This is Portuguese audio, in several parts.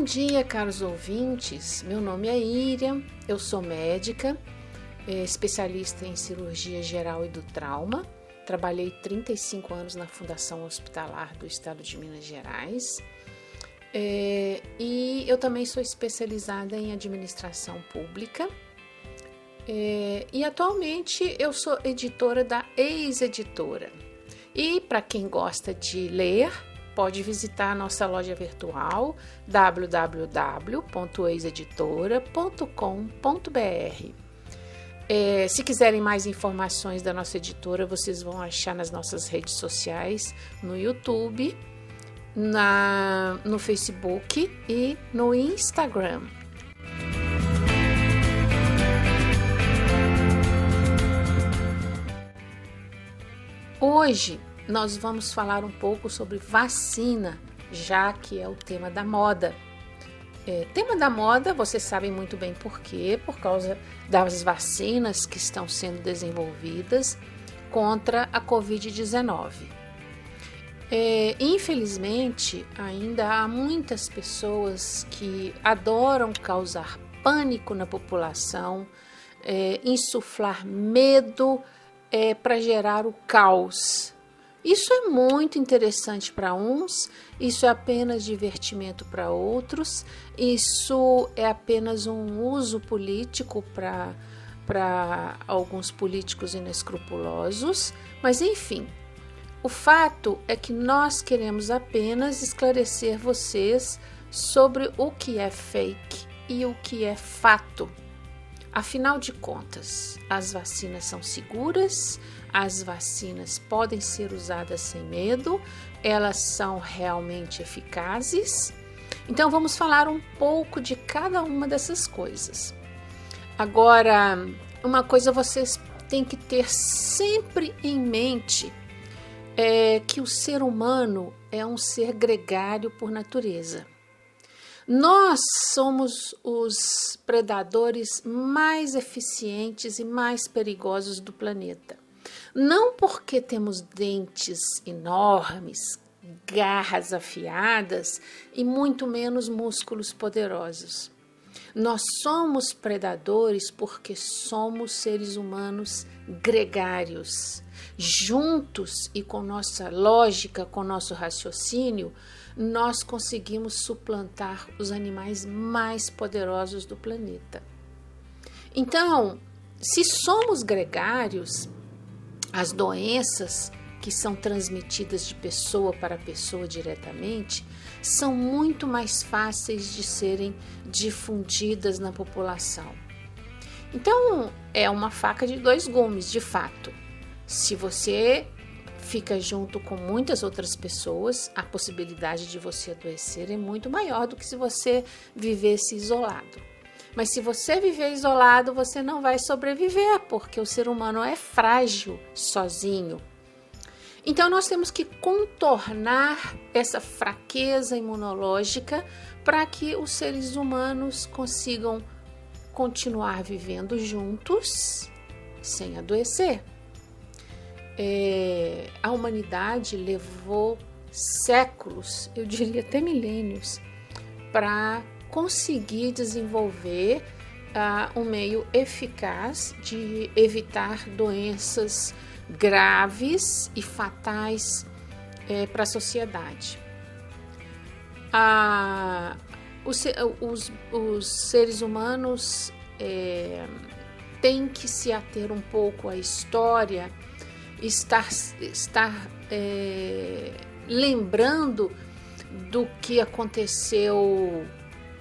Bom dia, caros ouvintes. Meu nome é Íria, eu sou médica, especialista em cirurgia geral e do trauma. Trabalhei 35 anos na Fundação Hospitalar do Estado de Minas Gerais. E eu também sou especializada em administração pública. E atualmente eu sou editora da Ex-Editora. E para quem gosta de ler, pode visitar a nossa loja virtual www.exeditora.com.br. Se quiserem mais informações da nossa editora, vocês vão achar nas nossas redes sociais, no YouTube, no Facebook e no Instagram. Hoje nós vamos falar um pouco sobre vacina, já que é o tema da moda. Tema da moda, vocês sabem muito bem por quê, por causa das vacinas que estão sendo desenvolvidas contra a Covid-19. Infelizmente, ainda há muitas pessoas que adoram causar pânico na população, insuflar medo para gerar o caos. Isso é muito interessante para uns, isso é apenas divertimento para outros, isso é apenas um uso político para alguns políticos inescrupulosos, mas enfim, o fato é que nós queremos apenas esclarecer vocês sobre o que é fake e o que é fato. Afinal de contas, as vacinas são seguras, as vacinas podem ser usadas sem medo, elas são realmente eficazes. Então vamos falar um pouco de cada uma dessas coisas. Agora, uma coisa vocês têm que ter sempre em mente é que o ser humano é um ser gregário por natureza. Nós somos os predadores mais eficientes e mais perigosos do planeta. Não porque temos dentes enormes, garras afiadas e muito menos músculos poderosos. Nós somos predadores porque somos seres humanos gregários. Juntos e com nossa lógica, com nosso raciocínio, nós conseguimos suplantar os animais mais poderosos do planeta. Então, se somos gregários, as doenças que são transmitidas de pessoa para pessoa diretamente são muito mais fáceis de serem difundidas na população. Então, é uma faca de dois gumes, de fato. Se você fica junto com muitas outras pessoas, a possibilidade de você adoecer é muito maior do que se você vivesse isolado. Mas se você viver isolado, você não vai sobreviver, porque o ser humano é frágil sozinho. Então nós temos que contornar essa fraqueza imunológica para que os seres humanos consigam continuar vivendo juntos sem adoecer. A humanidade levou séculos, eu diria até milênios, para conseguir desenvolver um meio eficaz de evitar doenças graves e fatais para a sociedade. Os seres humanos têm que se ater um pouco à história, estar lembrando do que aconteceu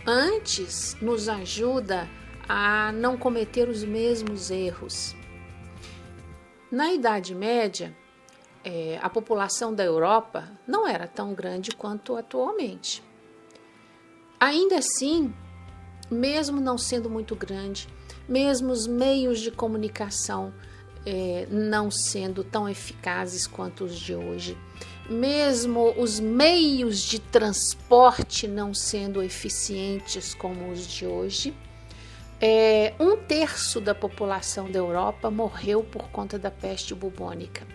antes nos ajuda a não cometer os mesmos erros. Na Idade Média, a população da Europa não era tão grande quanto atualmente. Ainda assim, mesmo não sendo muito grande, mesmo os meios de comunicação não sendo tão eficazes quanto os de hoje, mesmo os meios de transporte não sendo eficientes como os de hoje, 1/3 da população da Europa morreu por conta da peste bubônica.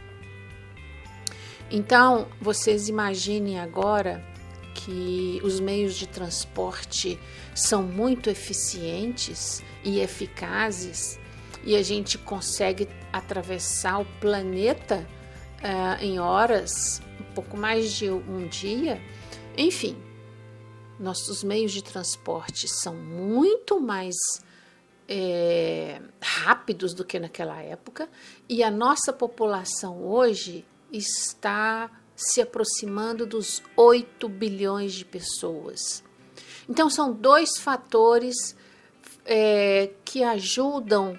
Então, vocês imaginem agora que os meios de transporte são muito eficientes e eficazes e a gente consegue atravessar o planeta em horas, um pouco mais de um dia. Enfim, nossos meios de transporte são muito mais rápidos do que naquela época, e a nossa população hoje está se aproximando dos 8 bilhões de pessoas. Então, são dois fatores que ajudam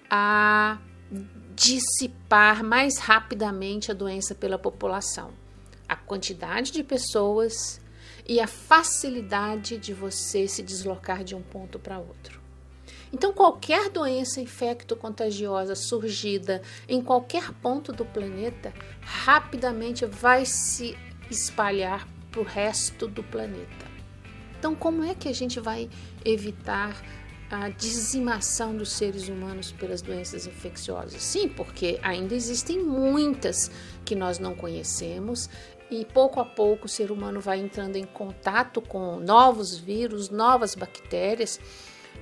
a dissipar mais rapidamente a doença pela população. A quantidade de pessoas e a facilidade de você se deslocar de um ponto para outro. Então, qualquer doença infecto-contagiosa surgida em qualquer ponto do planeta, rapidamente vai se espalhar para o resto do planeta. Então, como é que a gente vai evitar a dizimação dos seres humanos pelas doenças infecciosas? Sim, porque ainda existem muitas que nós não conhecemos, e pouco a pouco o ser humano vai entrando em contato com novos vírus, novas bactérias,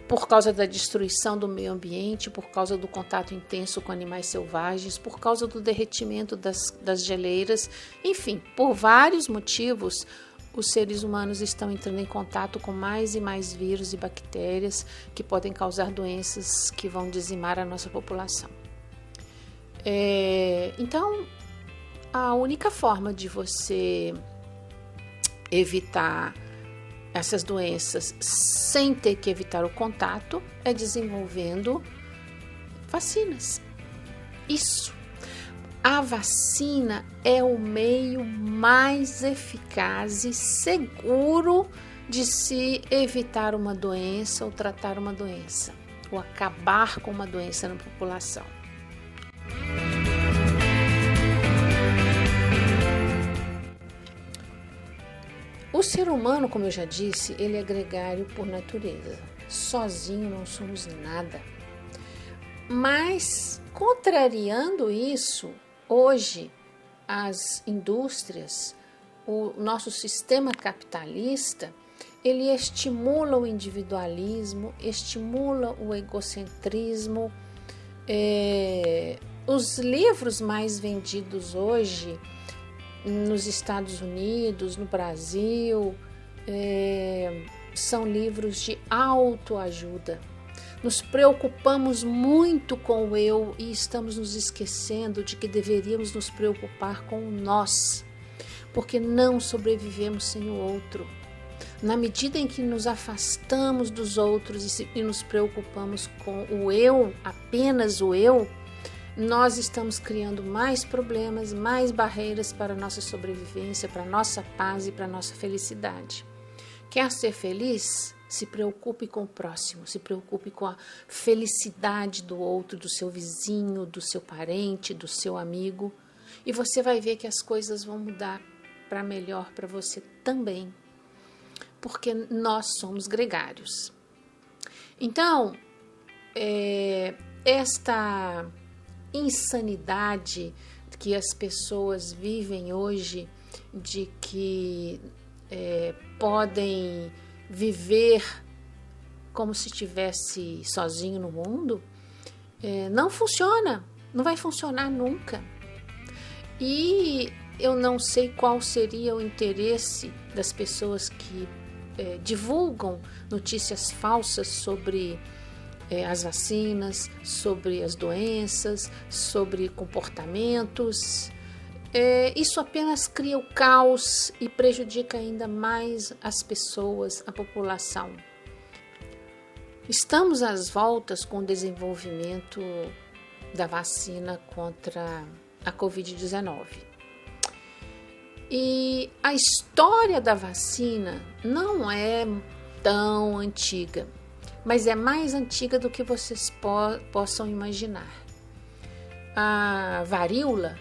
por causa da destruição do meio ambiente, por causa do contato intenso com animais selvagens, por causa do derretimento das geleiras, enfim, por vários motivos, os seres humanos estão entrando em contato com mais e mais vírus e bactérias que podem causar doenças que vão dizimar a nossa população. Então, a única forma de você evitar essas doenças sem ter que evitar o contato é desenvolvendo vacinas. Isso. A vacina é o meio mais eficaz e seguro de se evitar uma doença ou tratar uma doença, ou acabar com uma doença na população. O ser humano, como eu já disse, ele é gregário por natureza. Sozinho não somos nada. Mas, contrariando isso, hoje as indústrias, o nosso sistema capitalista, ele estimula o individualismo, estimula o egocentrismo. Os livros mais vendidos hoje nos Estados Unidos, no Brasil, são livros de autoajuda. Nos preocupamos muito com o eu e estamos nos esquecendo de que deveríamos nos preocupar com o nós, porque não sobrevivemos sem o outro. Na medida em que nos afastamos dos outros e nos preocupamos com o eu, apenas o eu, nós estamos criando mais problemas, mais barreiras para a nossa sobrevivência, para a nossa paz e para a nossa felicidade. Quer ser feliz? Se preocupe com o próximo, se preocupe com a felicidade do outro, do seu vizinho, do seu parente, do seu amigo, e você vai ver que as coisas vão mudar para melhor para você também, porque nós somos gregários. Então, esta insanidade que as pessoas vivem hoje, de que podem viver como se estivesse sozinho no mundo, não funciona, não vai funcionar nunca. E eu não sei qual seria o interesse das pessoas que divulgam notícias falsas sobre as vacinas, sobre as doenças, sobre comportamentos. Isso apenas cria o caos e prejudica ainda mais as pessoas, a população. Estamos às voltas com o desenvolvimento da vacina contra a Covid-19. E a história da vacina não é tão antiga, mas é mais antiga do que vocês possam imaginar. A varíola,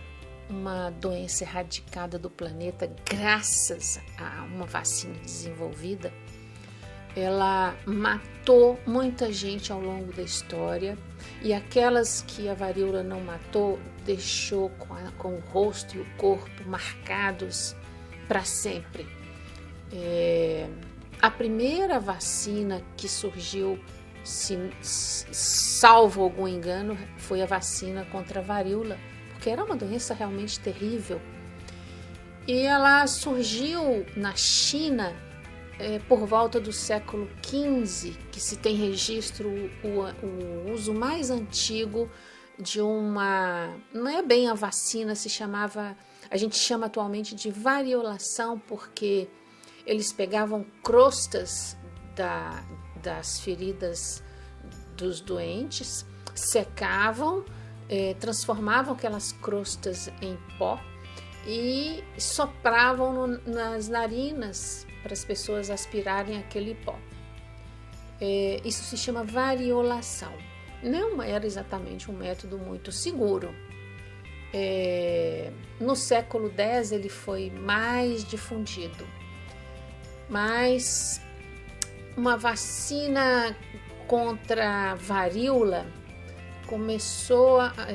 uma doença erradicada do planeta graças a uma vacina desenvolvida, ela matou muita gente ao longo da história, e aquelas que a varíola não matou deixou com o rosto e o corpo marcados para sempre. A primeira vacina que surgiu, salvo algum engano, foi a vacina contra a varíola, porque era uma doença realmente terrível. E ela surgiu na China por volta do século XV, que se tem registro o uso mais antigo de uma... Não é bem a vacina, a gente chama atualmente de variolação, porque eles pegavam crostas das feridas dos doentes, secavam, transformavam aquelas crostas em pó e sopravam nas narinas para as pessoas aspirarem aquele pó. Isso se chama variolação. Não era exatamente um método muito seguro. No século X ele foi mais difundido, mas uma vacina contra a varíola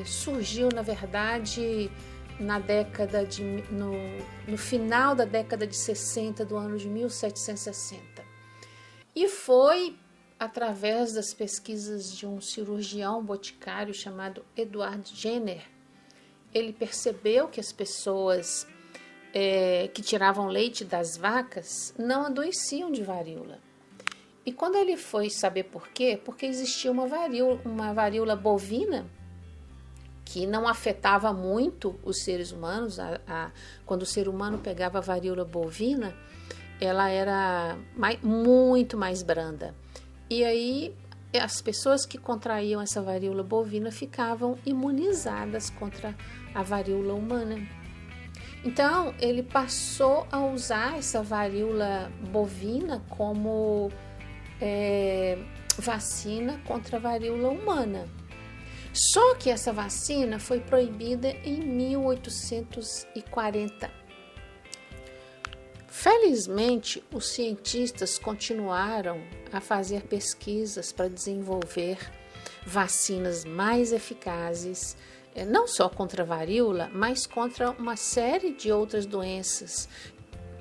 surgiu, na verdade, no final da década de 60, do ano de 1760. E foi através das pesquisas de um cirurgião boticário chamado Edward Jenner. Ele percebeu que as pessoas que tiravam leite das vacas não adoeciam de varíola. E quando ele foi saber por quê? Porque existia uma varíola bovina que não afetava muito os seres humanos. Quando o ser humano pegava a varíola bovina, ela era muito mais branda. E aí as pessoas que contraíam essa varíola bovina ficavam imunizadas contra a varíola humana. Então, ele passou a usar essa varíola bovina como vacina contra a varíola humana. Só que essa vacina foi proibida em 1840. Felizmente, os cientistas continuaram a fazer pesquisas para desenvolver vacinas mais eficazes, não só contra a varíola, mas contra uma série de outras doenças,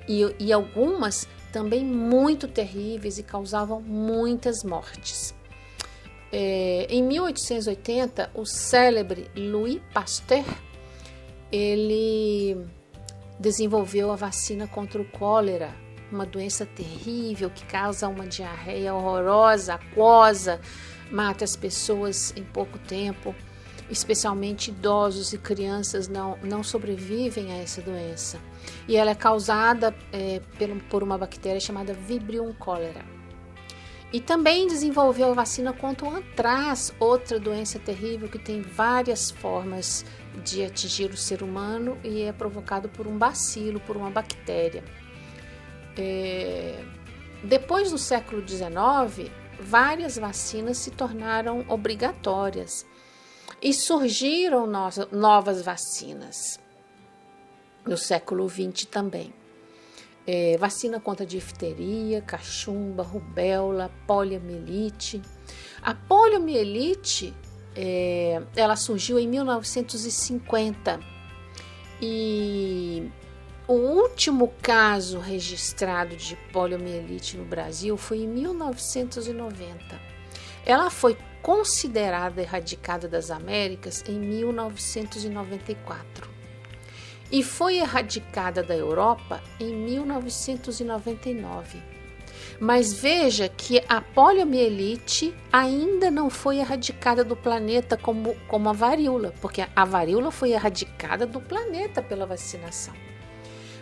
e algumas também muito terríveis e causavam muitas mortes. Em 1880, o célebre Louis Pasteur, ele desenvolveu a vacina contra o cólera, uma doença terrível que causa uma diarreia horrorosa, aquosa, mata as pessoas em pouco tempo. Especialmente idosos e crianças não sobrevivem a essa doença. E ela é causada por uma bactéria chamada Vibrio cholerae. E também desenvolveu a vacina contra o antraz, outra doença terrível que tem várias formas de atingir o ser humano e é provocado por um bacilo, por uma bactéria. Depois do século XIX, várias vacinas se tornaram obrigatórias. E surgiram novas vacinas no século XX também. Vacina contra difteria, cachumba, rubéola, poliomielite. A poliomielite, ela surgiu em 1950 e o último caso registrado de poliomielite no Brasil foi em 1990. Ela foi considerada erradicada das Américas em 1994 e foi erradicada da Europa em 1999. Mas veja que a poliomielite ainda não foi erradicada do planeta como a varíola, porque a varíola foi erradicada do planeta pela vacinação.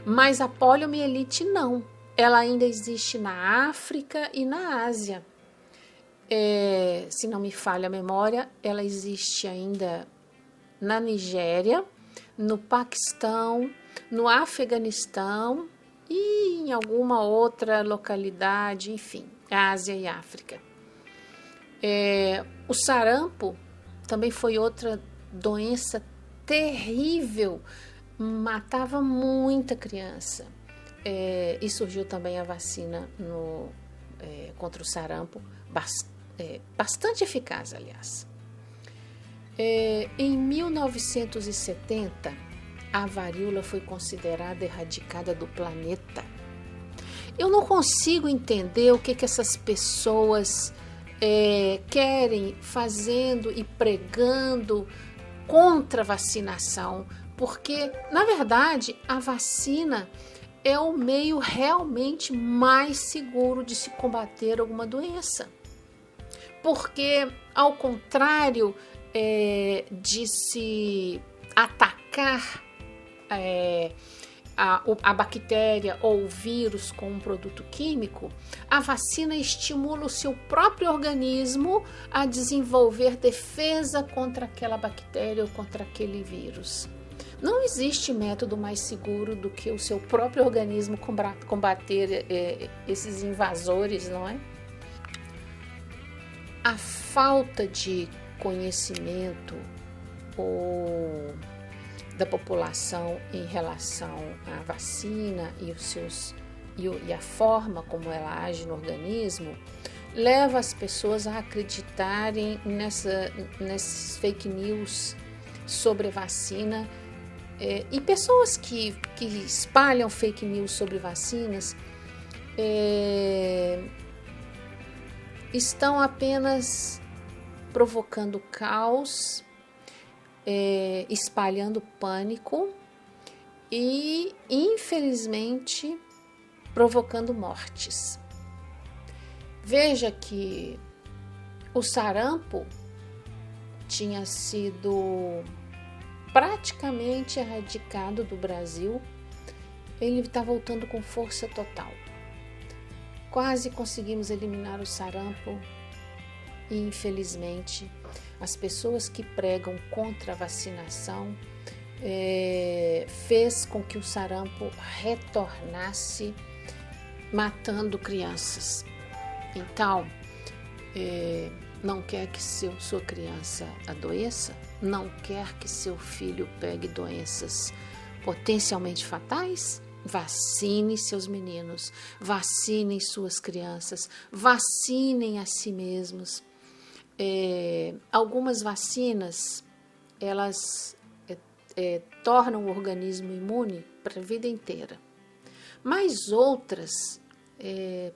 Mas a poliomielite não, ela ainda existe na África e na Ásia. Se não me falha a memória, ela existe ainda na Nigéria, no Paquistão, no Afeganistão e em alguma outra localidade, enfim, Ásia e África. O sarampo também foi outra doença terrível, matava muita criança. E surgiu também a vacina contra o sarampo, bastante eficaz, aliás. Em 1970, a varíola foi considerada erradicada do planeta. Eu não consigo entender o que essas pessoas querem fazendo e pregando contra a vacinação, porque, na verdade, a vacina é o meio realmente mais seguro de se combater alguma doença. Porque, ao contrário de se atacar a bactéria ou o vírus com um produto químico, a vacina estimula o seu próprio organismo a desenvolver defesa contra aquela bactéria ou contra aquele vírus. Não existe método mais seguro do que o seu próprio organismo combater esses invasores, não é? A falta de conhecimento da população em relação à vacina e a forma como ela age no organismo leva as pessoas a acreditarem nesses fake news sobre a vacina. E pessoas que espalham fake news sobre vacinas estão apenas provocando caos, espalhando pânico e, infelizmente, provocando mortes. Veja que o sarampo tinha sido praticamente erradicado do Brasil. Ele está voltando com força total. Quase conseguimos eliminar o sarampo e, infelizmente, as pessoas que pregam contra a vacinação fez com que o sarampo retornasse matando crianças. Então, não quer que sua criança adoeça? Não quer que seu filho pegue doenças potencialmente fatais? Vacine seus meninos, vacinem suas crianças, vacinem a si mesmos. Algumas vacinas, elas tornam o organismo imune para a vida inteira, mas outras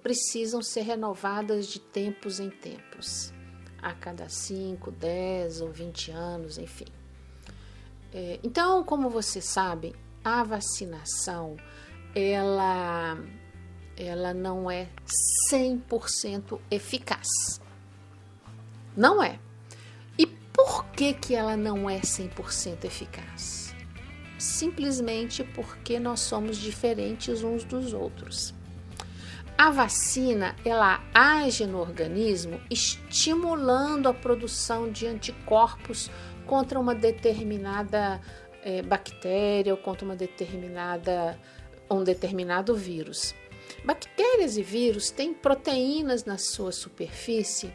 precisam ser renovadas de tempos em tempos, a cada 5, 10 ou 20 anos, enfim. Então, como vocês sabem, a vacinação, ela não é 100% eficaz. Não é. E por que ela não é 100% eficaz? Simplesmente porque nós somos diferentes uns dos outros. A vacina, ela age no organismo estimulando a produção de anticorpos contra uma determinada bactéria ou contra um determinado vírus. Bactérias e vírus têm proteínas na sua superfície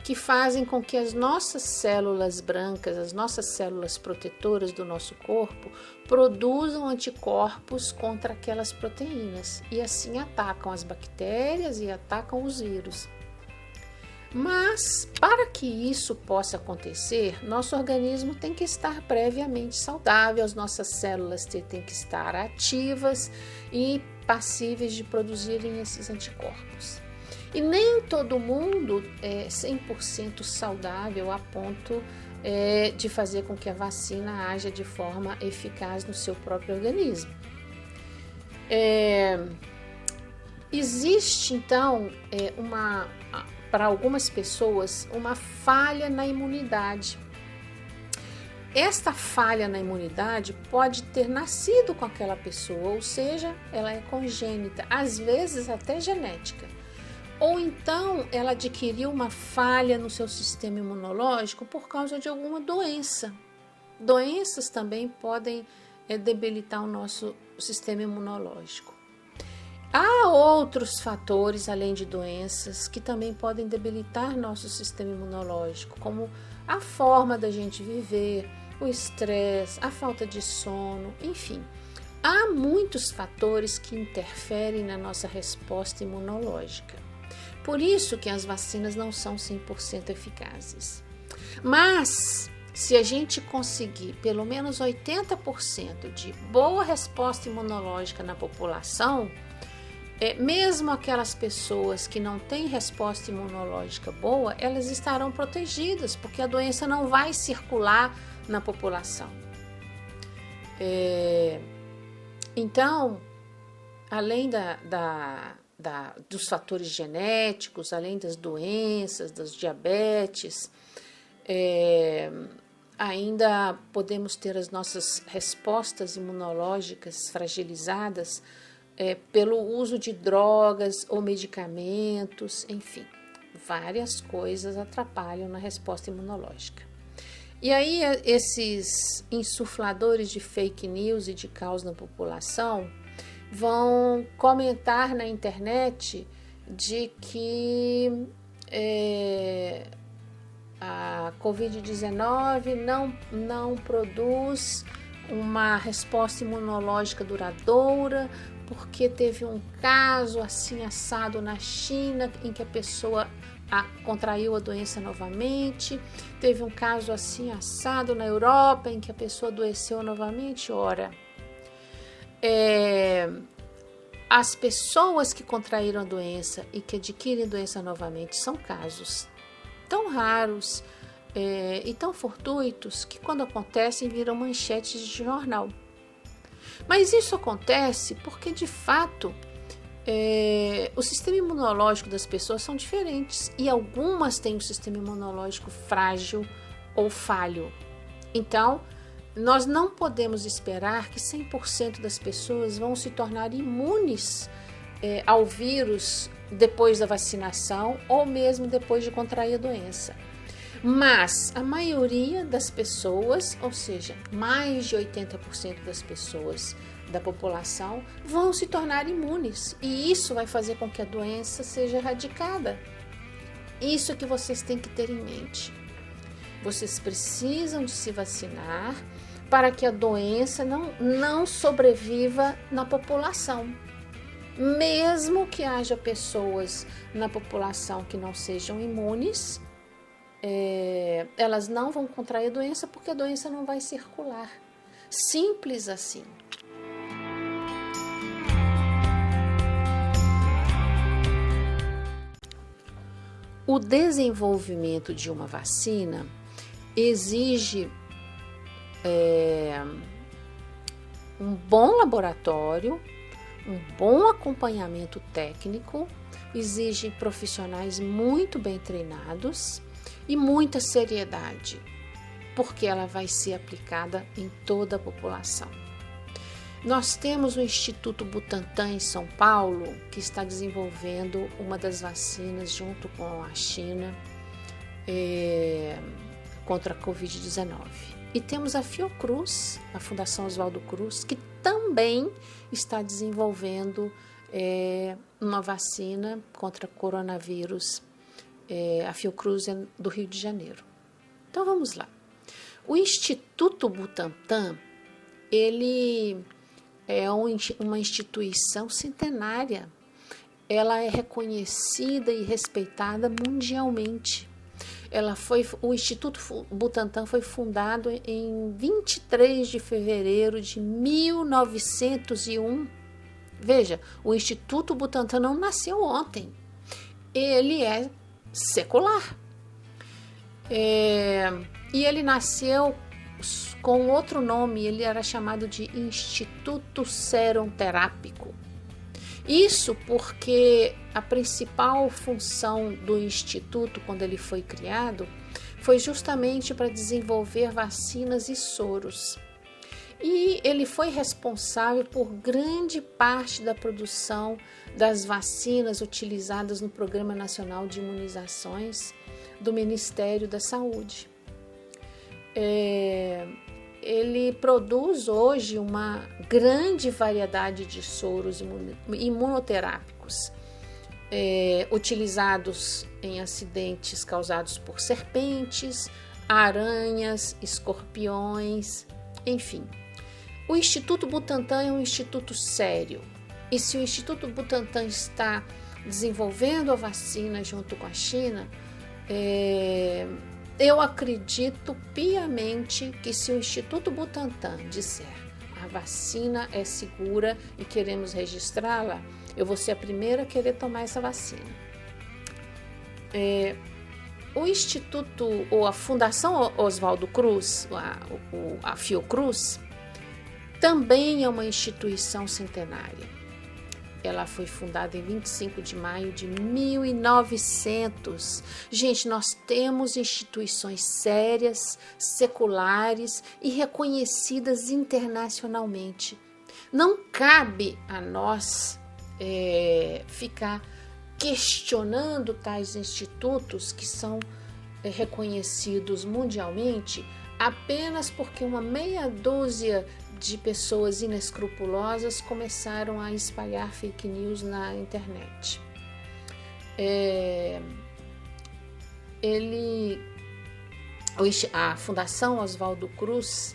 que fazem com que as nossas células brancas, as nossas células protetoras do nosso corpo, produzam anticorpos contra aquelas proteínas e assim atacam as bactérias e atacam os vírus. Mas, para que isso possa acontecer, nosso organismo tem que estar previamente saudável, as nossas células têm que estar ativas e passíveis de produzirem esses anticorpos. E nem todo mundo é 100% saudável a ponto de fazer com que a vacina haja de forma eficaz no seu próprio organismo. Existe, então, para algumas pessoas, uma falha na imunidade. Esta falha na imunidade pode ter nascido com aquela pessoa, ou seja, ela é congênita, às vezes até genética. Ou então ela adquiriu uma falha no seu sistema imunológico por causa de alguma doença. Doenças também podem debilitar o nosso sistema imunológico. Há outros fatores, além de doenças, que também podem debilitar nosso sistema imunológico, como a forma da gente viver, o estresse, a falta de sono, enfim. Há muitos fatores que interferem na nossa resposta imunológica. Por isso que as vacinas não são 100% eficazes. Mas, se a gente conseguir pelo menos 80% de boa resposta imunológica na população, mesmo aquelas pessoas que não têm resposta imunológica boa, elas estarão protegidas, porque a doença não vai circular na população. Então, além dos fatores genéticos, além das doenças, das diabetes, ainda podemos ter as nossas respostas imunológicas fragilizadas pelo uso de drogas ou medicamentos, enfim, várias coisas atrapalham na resposta imunológica. E aí esses insufladores de fake news e de caos na população vão comentar na internet de que a Covid-19 não produz uma resposta imunológica duradoura, porque teve um caso assim assado na China em que a pessoa contraiu a doença novamente, teve um caso assim assado na Europa em que a pessoa adoeceu novamente. Ora, as pessoas que contraíram a doença e que adquirem doença novamente são casos tão raros e tão fortuitos que quando acontecem viram manchetes de jornal. Mas isso acontece porque, de fato, o sistema imunológico das pessoas são diferentes e algumas têm um sistema imunológico frágil ou falho. Então, nós não podemos esperar que 100% das pessoas vão se tornar imunes ao vírus depois da vacinação ou mesmo depois de contrair a doença. Mas a maioria das pessoas, ou seja, mais de 80% das pessoas da população vão se tornar imunes e isso vai fazer com que a doença seja erradicada. Isso que vocês têm que ter em mente. Vocês precisam de se vacinar para que a doença não sobreviva na população. Mesmo que haja pessoas na população que não sejam imunes, elas não vão contrair a doença porque a doença não vai circular. Simples assim. O desenvolvimento de uma vacina exige um bom laboratório, um bom acompanhamento técnico, exige profissionais muito bem treinados e muita seriedade, porque ela vai ser aplicada em toda a população. Nós temos o Instituto Butantan em São Paulo, que está desenvolvendo uma das vacinas junto com a China contra a Covid-19. E temos a Fiocruz, a Fundação Oswaldo Cruz, que também está desenvolvendo uma vacina contra coronavírus. A Fiocruz é do Rio de Janeiro. Então vamos lá. O Instituto Butantan, ele é uma instituição centenária. Ela é reconhecida e respeitada mundialmente. O Instituto Butantan foi fundado em 23 de fevereiro de 1901. Veja, o Instituto Butantan não nasceu ontem. Ele é secular. E ele nasceu com outro nome, ele era chamado de Instituto Serum Terápico. Isso porque a principal função do Instituto, quando ele foi criado, foi justamente para desenvolver vacinas e soros. E ele foi responsável por grande parte da produção das vacinas utilizadas no Programa Nacional de Imunizações do Ministério da Saúde. Ele produz hoje uma grande variedade de soros imunoterápicos, utilizados em acidentes causados por serpentes, aranhas, escorpiões, enfim. O Instituto Butantan é um instituto sério, e se o Instituto Butantan está desenvolvendo a vacina junto com a China, eu acredito piamente que se o Instituto Butantan disser a vacina é segura e queremos registrá-la, eu vou ser a primeira a querer tomar essa vacina. O Instituto, ou a Fundação Oswaldo Cruz, a Fiocruz, também é uma instituição centenária. Ela foi fundada em 25 de maio de 1900. Gente, nós temos instituições sérias, seculares e reconhecidas internacionalmente. Não cabe a nós ficar questionando tais institutos que são reconhecidos mundialmente apenas porque uma meia dúzia de pessoas inescrupulosas começaram a espalhar fake news na internet. A Fundação Oswaldo Cruz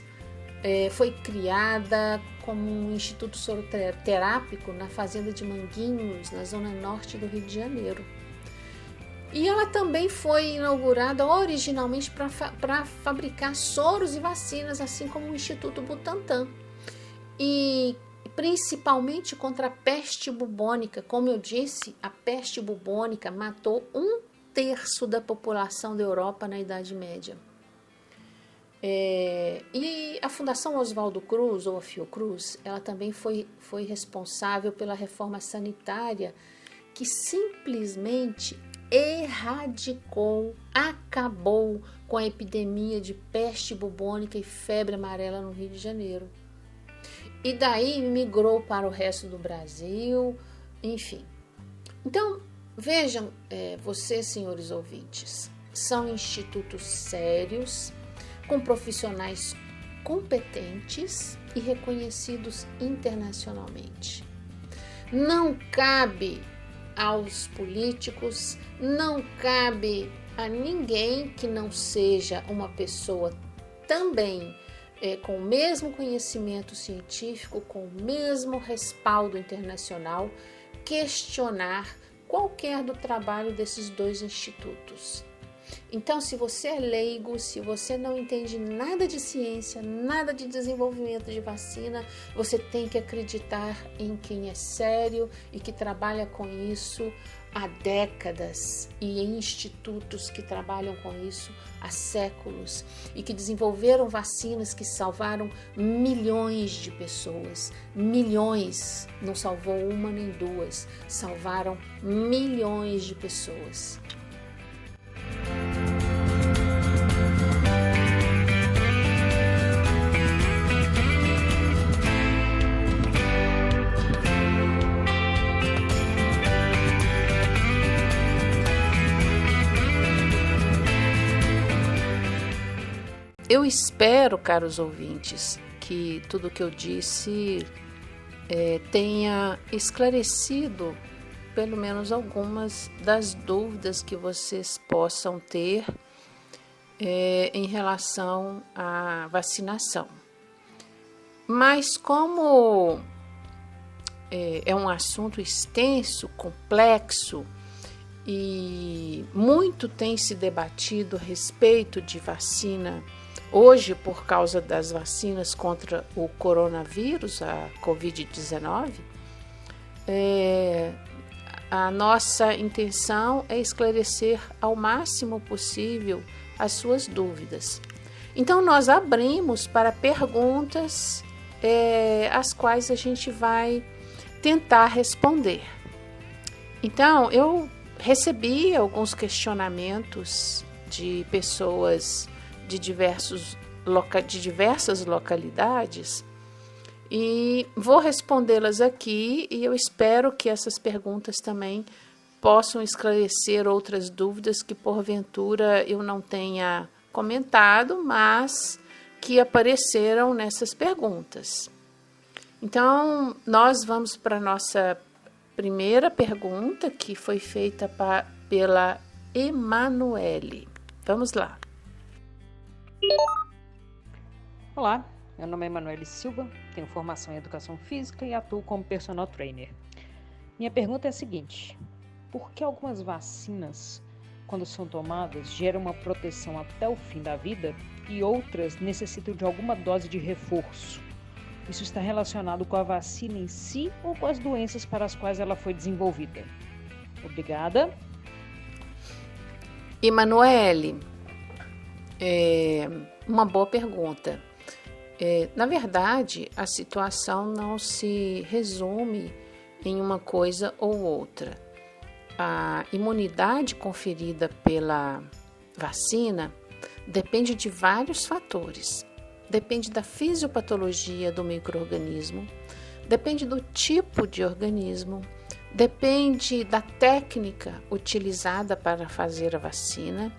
foi criada como um instituto soroterápico na fazenda de Manguinhos, na zona norte do Rio de Janeiro. E ela também foi inaugurada originalmente para fabricar soros e vacinas, assim como o Instituto Butantan. E principalmente contra a peste bubônica. Como eu disse, a peste bubônica matou 1/3 da população da Europa na Idade Média. E a Fundação Oswaldo Cruz, ou a Fiocruz, ela também foi responsável pela reforma sanitária que simplesmente acabou com a epidemia de peste bubônica e febre amarela no Rio de Janeiro. E daí migrou para o resto do Brasil, enfim. Então, vejam, vocês, senhores ouvintes, são institutos sérios, com profissionais competentes e reconhecidos internacionalmente. Não cabe aos políticos, não cabe a ninguém que não seja uma pessoa também com o mesmo conhecimento científico, com o mesmo respaldo internacional, questionar qualquer do trabalho desses dois institutos. Então, se você é leigo, se você não entende nada de ciência, nada de desenvolvimento de vacina, você tem que acreditar em quem é sério e que trabalha com isso há décadas, e em institutos que trabalham com isso há séculos e que desenvolveram vacinas que salvaram milhões de pessoas. Milhões, não salvou uma nem duas, salvaram milhões de pessoas. Eu espero, caros ouvintes, que tudo que eu disse tenha esclarecido pelo menos algumas das dúvidas que vocês possam ter em relação à vacinação. Mas como é um assunto extenso, complexo, e muito tem se debatido a respeito de vacina hoje por causa das vacinas contra o coronavírus, a Covid-19, a nossa intenção é esclarecer ao máximo possível as suas dúvidas. Então, nós abrimos para perguntas as quais a gente vai tentar responder. Então, eu recebi alguns questionamentos de pessoas de diversas localidades e vou respondê-las aqui, e eu espero que essas perguntas também possam esclarecer outras dúvidas que porventura eu não tenha comentado, mas que apareceram nessas perguntas. Então, nós vamos para a nossa primeira pergunta, que foi feita pela Emanuele. Vamos lá. Olá, meu nome é Emanuele Silva, tenho formação em Educação Física e atuo como personal trainer. Minha pergunta é a seguinte: por que algumas vacinas, quando são tomadas, geram uma proteção até o fim da vida e outras necessitam de alguma dose de reforço? Isso está relacionado com a vacina em si ou com as doenças para as quais ela foi desenvolvida? Obrigada. Emanuele, uma boa pergunta. Na verdade, a situação não se resume em uma coisa ou outra. A imunidade conferida pela vacina depende de vários fatores. Depende da fisiopatologia do micro-organismo, depende do tipo de organismo, depende da técnica utilizada para fazer a vacina,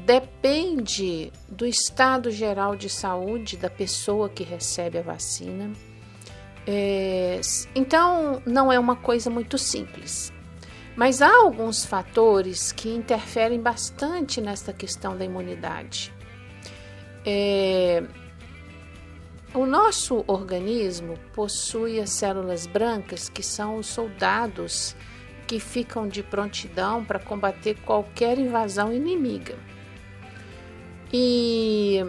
depende do estado geral de saúde da pessoa que recebe a vacina. Então, não é uma coisa muito simples. Mas há alguns fatores que interferem bastante nesta questão da imunidade. O nosso organismo possui as células brancas, que são os soldados que ficam de prontidão para combater qualquer invasão inimiga. E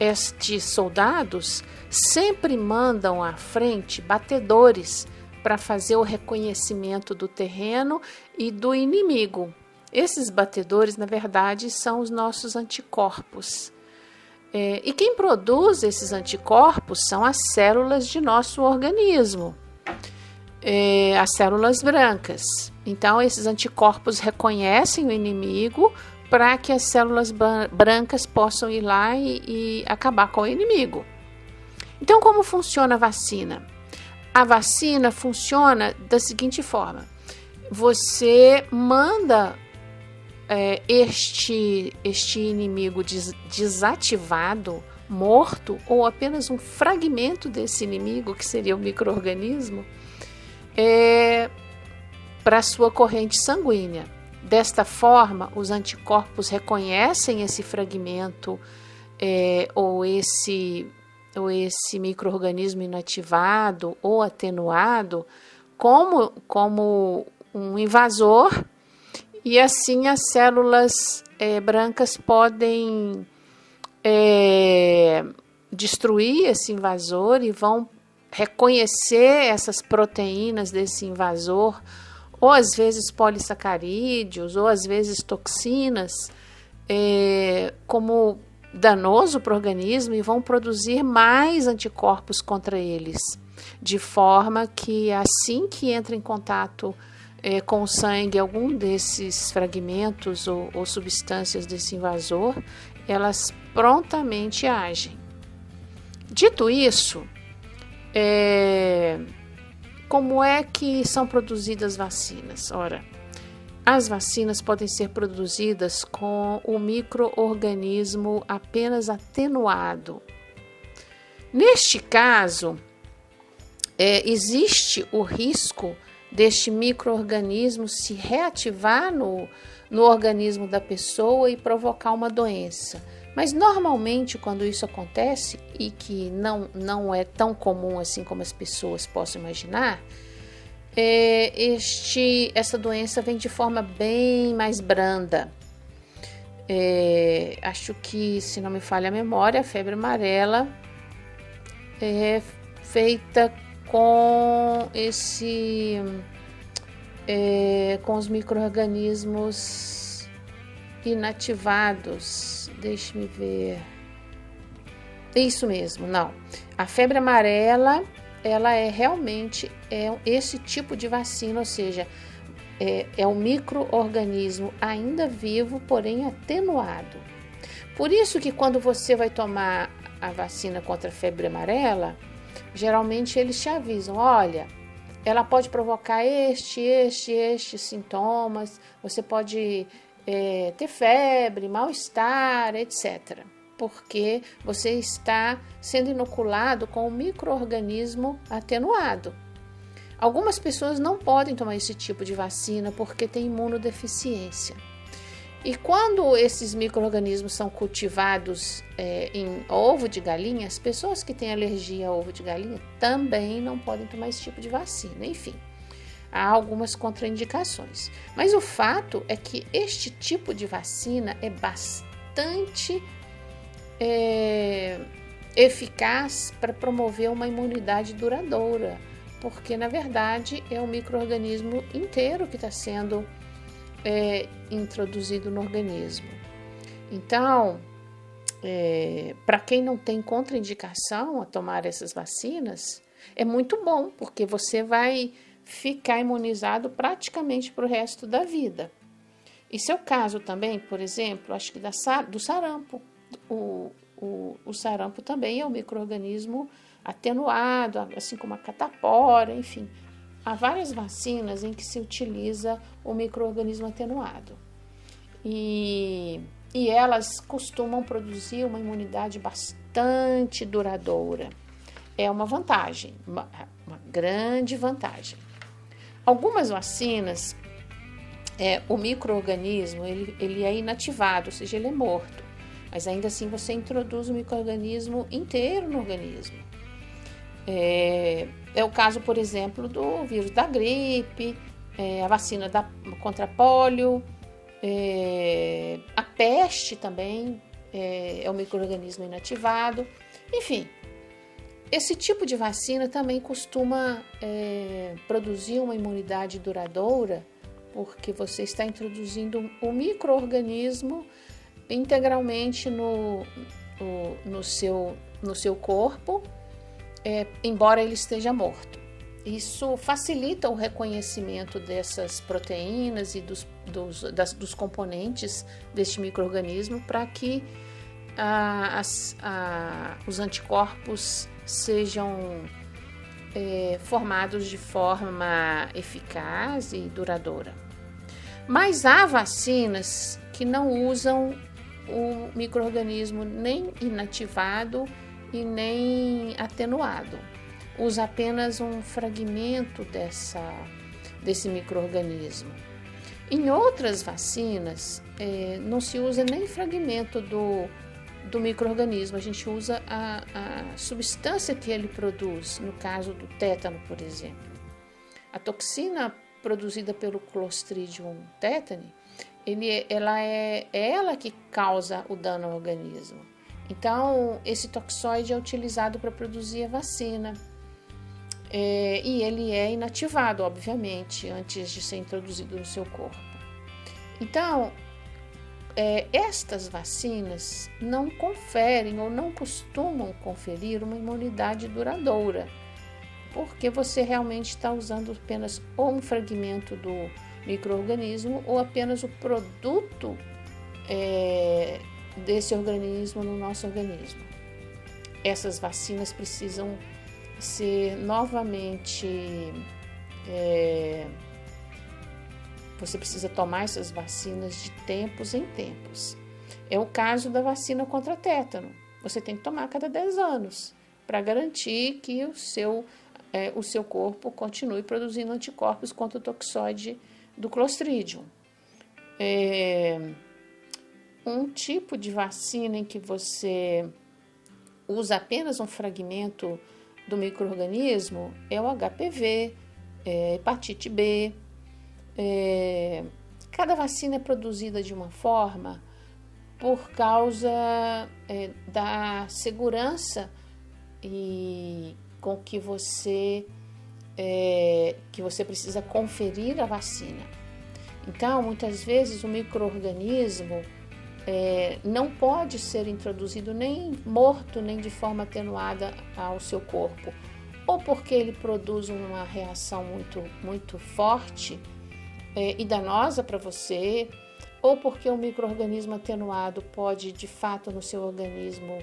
estes soldados sempre mandam à frente batedores para fazer o reconhecimento do terreno e do inimigo. Esses batedores, na verdade, são os nossos anticorpos. E quem produz esses anticorpos são as células de nosso organismo, as células brancas. Então, esses anticorpos reconhecem o inimigo para que as células brancas possam ir lá e acabar com o inimigo. Então, como funciona a vacina? A vacina funciona da seguinte forma: você manda este inimigo desativado, morto, ou apenas um fragmento desse inimigo, que seria o micro-organismo, para a sua corrente sanguínea. Desta forma, os anticorpos reconhecem esse fragmento ou esse micro-organismo inativado ou atenuado como um invasor, e assim as células brancas podem destruir esse invasor e vão reconhecer essas proteínas desse invasor, ou às vezes polissacarídeos, ou às vezes toxinas, como danoso para o organismo, e vão produzir mais anticorpos contra eles, de forma que assim que entra em contato com o sangue algum desses fragmentos ou substâncias desse invasor, elas prontamente agem. Dito isso, como é que são produzidas vacinas? Ora, as vacinas podem ser produzidas com o micro-organismo apenas atenuado. Neste caso, existe o risco deste micro-organismo se reativar no organismo da pessoa e provocar uma doença. Mas normalmente, quando isso acontece, e que não é tão comum assim como as pessoas possam imaginar, essa doença vem de forma bem mais branda. Acho que, se não me falha a memória, a febre amarela é feita com com os micro-organismos inativados. Deixe-me ver. Isso mesmo, não. A febre amarela, ela realmente esse tipo de vacina, ou seja, é um micro-organismo ainda vivo, porém atenuado. Por isso que quando você vai tomar a vacina contra a febre amarela, geralmente eles te avisam: olha, ela pode provocar estes sintomas, você pode ter febre, mal-estar, etc. Porque você está sendo inoculado com um micro-organismo atenuado. Algumas pessoas não podem tomar esse tipo de vacina porque têm imunodeficiência. E quando esses micro-organismos são cultivados em ovo de galinha, as pessoas que têm alergia a ovo de galinha também não podem tomar esse tipo de vacina. Enfim, há algumas contraindicações. Mas o fato é que este tipo de vacina é bastante eficaz para promover uma imunidade duradoura, porque na verdade é o micro-organismo inteiro que está sendo introduzido no organismo. Então, para quem não tem contraindicação a tomar essas vacinas, é muito bom, porque você vai ficar imunizado praticamente para o resto da vida. E seu caso também, por exemplo, acho que do sarampo. O sarampo também é um micro-organismo atenuado, assim como a catapora, enfim. Há várias vacinas em que se utiliza o micro-organismo atenuado. E elas costumam produzir uma imunidade bastante duradoura. É uma vantagem, uma grande vantagem. Algumas vacinas, o micro-organismo ele é inativado, ou seja, ele é morto. Mas ainda assim você introduz o micro-organismo inteiro no organismo. É o caso, por exemplo, do vírus da gripe, a vacina contra pólio, a peste também é o micro-organismo inativado. Enfim, esse tipo de vacina também costuma produzir uma imunidade duradoura, porque você está introduzindo o micro-organismo integralmente no seu corpo, embora ele esteja morto. Isso facilita o reconhecimento dessas proteínas e dos componentes deste micro-organismo para que os anticorpos sejam formados de forma eficaz e duradoura. Mas há vacinas que não usam o micro-organismo nem inativado e nem atenuado. Usa apenas um fragmento desse micro-organismo. Em outras vacinas, não se usa nem fragmento do micro-organismo, a gente usa a substância que ele produz, no caso do tétano, por exemplo. A toxina produzida pelo Clostridium tetani, ela que causa o dano ao organismo. Então, esse toxoide é utilizado para produzir a vacina. E ele é inativado, obviamente, antes de ser introduzido no seu corpo. Então, estas vacinas não conferem ou não costumam conferir uma imunidade duradoura, porque você realmente está usando apenas ou um fragmento do micro-organismo ou apenas o produto desse organismo no nosso organismo. Essas vacinas precisam ser novamente... Você precisa tomar essas vacinas de tempos em tempos. É o caso da vacina contra tétano. Você tem que tomar a cada 10 anos para garantir que o seu corpo continue produzindo anticorpos contra o toxoide do Clostridium. Um tipo de vacina em que você usa apenas um fragmento do micro-organismo é o HPV, hepatite B. Cada vacina é produzida de uma forma por causa da segurança e com que você precisa conferir a vacina. Então, muitas vezes o micro-organismo não pode ser introduzido nem morto, nem de forma atenuada ao seu corpo, ou porque ele produz uma reação muito, muito forte e danosa para você, ou porque o micro-organismo atenuado pode, de fato, no seu organismo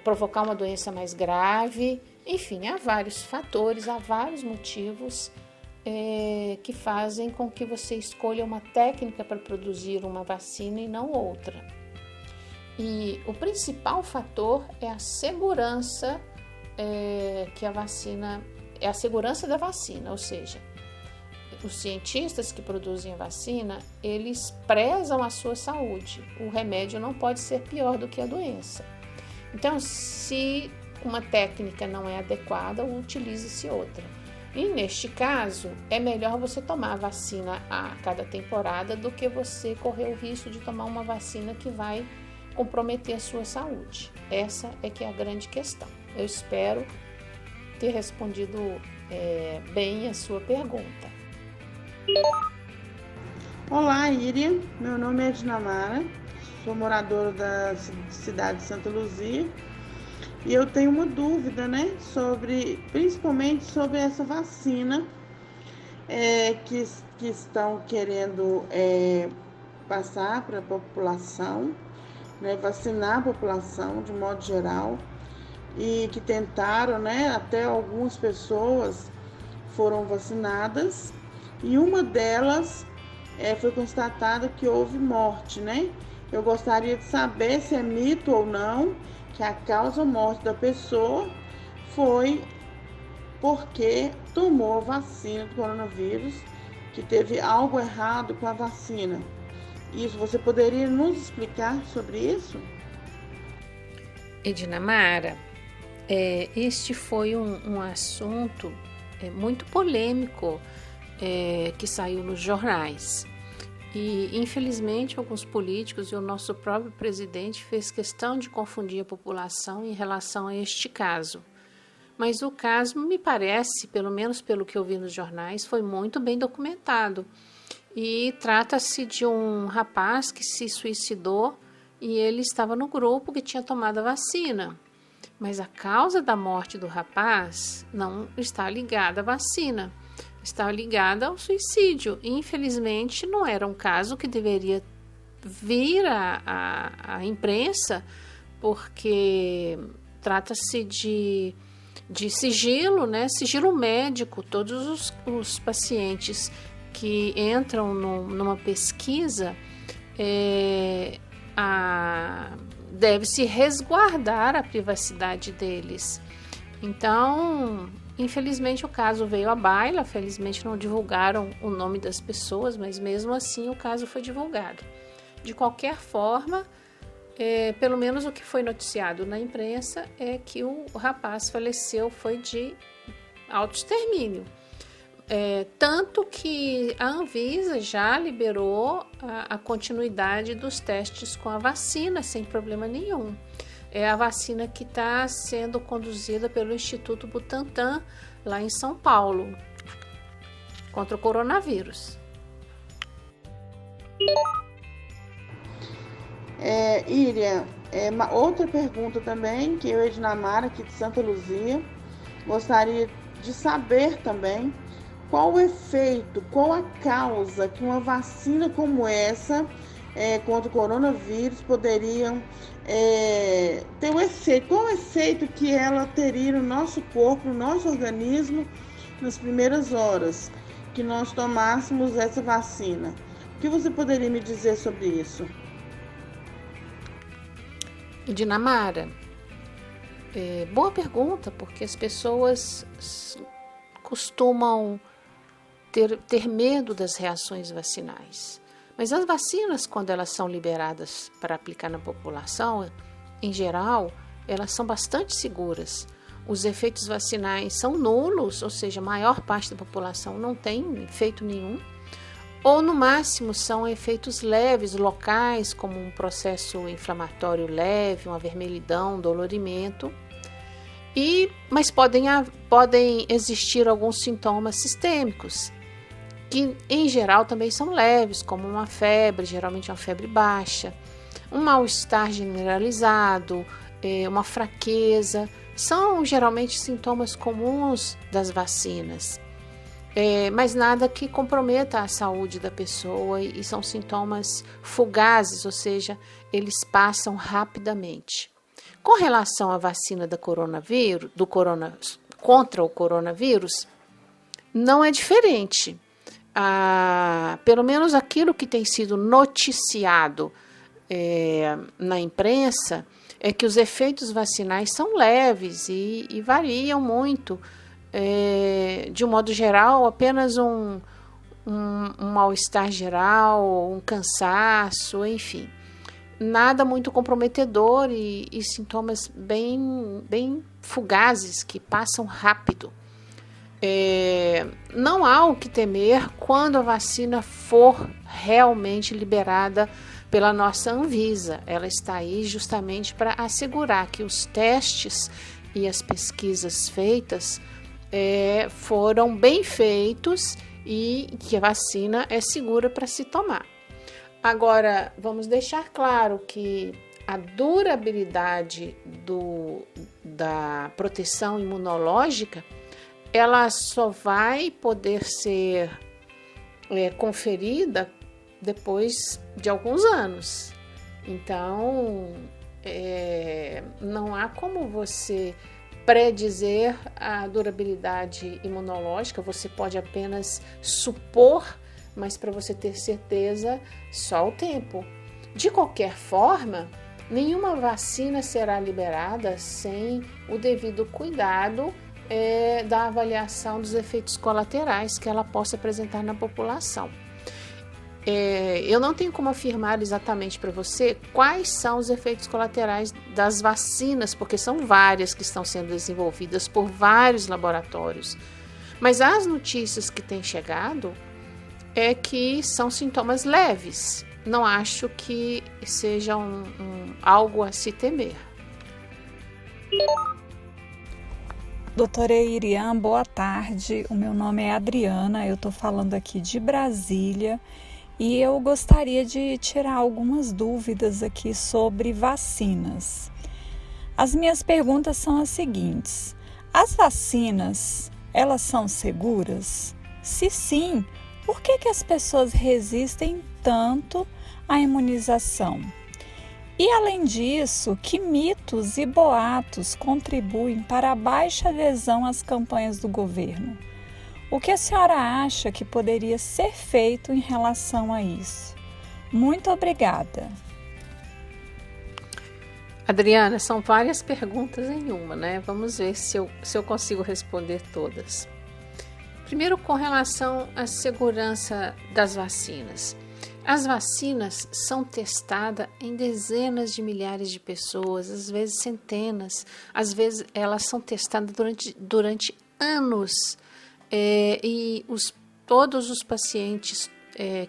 provocar uma doença mais grave. Enfim, há vários fatores, há vários motivos que fazem com que você escolha uma técnica para produzir uma vacina e não outra. E o principal fator é a segurança que a vacina... É a segurança da vacina, ou seja, os cientistas que produzem a vacina, eles prezam a sua saúde. O remédio não pode ser pior do que a doença. Então, se uma técnica não é adequada, utilize-se outra. E neste caso, é melhor você tomar a vacina a cada temporada do que você correr o risco de tomar uma vacina que vai comprometer a sua saúde. Essa é que é a grande questão. Eu espero ter respondido bem a sua pergunta. Olá, Íria. Meu nome é Dinamara, sou moradora da cidade de Santa Luzia e eu tenho uma dúvida, principalmente sobre essa vacina que estão querendo passar para a população, vacinar a população de modo geral, e que tentaram, até algumas pessoas foram vacinadas, e uma delas foi constatado que houve morte, Eu gostaria de saber se é mito ou não, que a causa morte da pessoa foi porque tomou a vacina do coronavírus, que teve algo errado com a vacina. Isso, você poderia nos explicar sobre isso? Edinamara, este foi um assunto muito polêmico que saiu nos jornais. E, infelizmente, alguns políticos e o nosso próprio presidente fez questão de confundir a população em relação a este caso. Mas o caso, me parece, pelo menos pelo que eu vi nos jornais, foi muito bem documentado. E trata-se de um rapaz que se suicidou e ele estava no grupo que tinha tomado a vacina. Mas a causa da morte do rapaz não está ligada à vacina, está ligada ao suicídio. E, infelizmente, não era um caso que deveria vir à imprensa, porque trata-se de sigilo, sigilo médico. Todos os pacientes que entram numa pesquisa deve-se resguardar a privacidade deles. Então, infelizmente, o caso veio à baila. Felizmente não divulgaram o nome das pessoas, mas mesmo assim o caso foi divulgado. De qualquer forma, pelo menos o que foi noticiado na imprensa é que o rapaz faleceu, foi de autoextermínio. Tanto que a Anvisa já liberou a continuidade dos testes com a vacina sem problema nenhum. É a vacina que está sendo conduzida pelo Instituto Butantan, lá em São Paulo, contra o coronavírus. Íria, outra pergunta também, que eu, Edinamara, aqui de Santa Luzia, gostaria de saber também qual o efeito, qual a causa que uma vacina como essa contra o coronavírus poderiam ter o efeito, qual o efeito que ela teria no nosso corpo, no nosso organismo, nas primeiras horas que nós tomássemos essa vacina. O que você poderia me dizer sobre isso? Dinamara, boa pergunta, porque as pessoas costumam ter medo das reações vacinais. Mas as vacinas, quando elas são liberadas para aplicar na população, em geral, elas são bastante seguras. Os efeitos vacinais são nulos, ou seja, a maior parte da população não tem efeito nenhum, ou no máximo são efeitos leves, locais, como um processo inflamatório leve, uma vermelhidão, dolorimento, mas podem existir alguns sintomas sistêmicos, que em geral também são leves, como uma febre, geralmente uma febre baixa, um mal-estar generalizado, uma fraqueza, são geralmente sintomas comuns das vacinas, mas nada que comprometa a saúde da pessoa, e são sintomas fugazes, ou seja, eles passam rapidamente. Com relação à vacina contra o coronavírus, não é diferente. Pelo menos aquilo que tem sido noticiado na imprensa é que os efeitos vacinais são leves e variam muito. De um modo geral, apenas um mal-estar geral, um cansaço, enfim. Nada muito comprometedor e sintomas bem fugazes que passam rápido. Não há o que temer quando a vacina for realmente liberada pela nossa Anvisa. Ela está aí justamente para assegurar que os testes e as pesquisas feitas foram bem feitos e que a vacina é segura para se tomar. Agora, vamos deixar claro que a durabilidade da proteção imunológica, ela só vai poder ser conferida depois de alguns anos. Então, não há como você predizer a durabilidade imunológica, você pode apenas supor, mas para você ter certeza, só o tempo. De qualquer forma, nenhuma vacina será liberada sem o devido cuidado da avaliação dos efeitos colaterais que ela possa apresentar na população. Eu não tenho como afirmar exatamente para você quais são os efeitos colaterais das vacinas, porque são várias que estão sendo desenvolvidas por vários laboratórios. Mas as notícias que têm chegado é que são sintomas leves. Não acho que seja algo a se temer. Doutora Irian, boa tarde. O meu nome é Adriana, eu estou falando aqui de Brasília e eu gostaria de tirar algumas dúvidas aqui sobre vacinas. As minhas perguntas são as seguintes: as vacinas, elas são seguras? Se sim, por que as pessoas resistem tanto à imunização? E além disso, que mitos e boatos contribuem para a baixa adesão às campanhas do governo? O que a senhora acha que poderia ser feito em relação a isso? Muito obrigada. Adriana, são várias perguntas em uma, né? Vamos ver se eu consigo responder todas. Primeiro, com relação à segurança das vacinas. As vacinas são testadas em dezenas de milhares de pessoas, às vezes centenas, às vezes elas são testadas durante anos. Todos os pacientes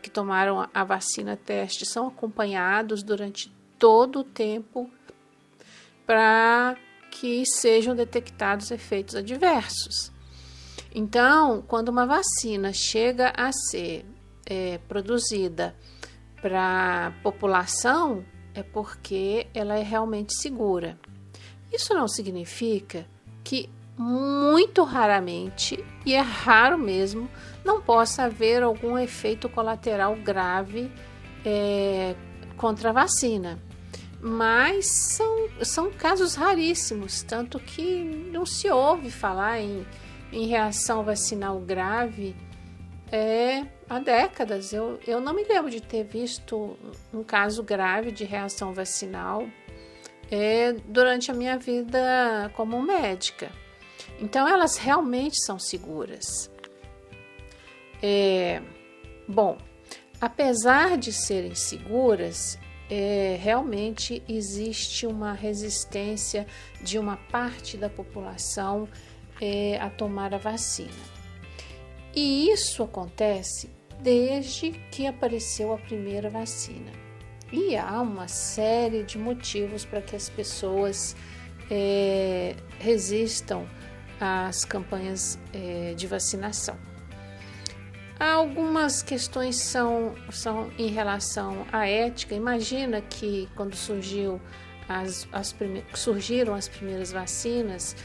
que tomaram a vacina teste são acompanhados durante todo o tempo para que sejam detectados efeitos adversos. Então, quando uma vacina chega a ser produzida para a população, é porque ela é realmente segura. Isso não significa que muito raramente, e é raro mesmo, não possa haver algum efeito colateral grave contra a vacina. Mas são casos raríssimos, tanto que não se ouve falar em reação vacinal grave há décadas. Eu não me lembro de ter visto um caso grave de reação vacinal durante a minha vida como médica. Então, elas realmente são seguras. Bom, apesar de serem seguras, realmente existe uma resistência de uma parte da população a tomar a vacina. E isso acontece desde que apareceu a primeira vacina. E há uma série de motivos para que as pessoas resistam às campanhas de vacinação. Algumas questões são em relação à ética. Imagina que quando surgiram as primeiras vacinas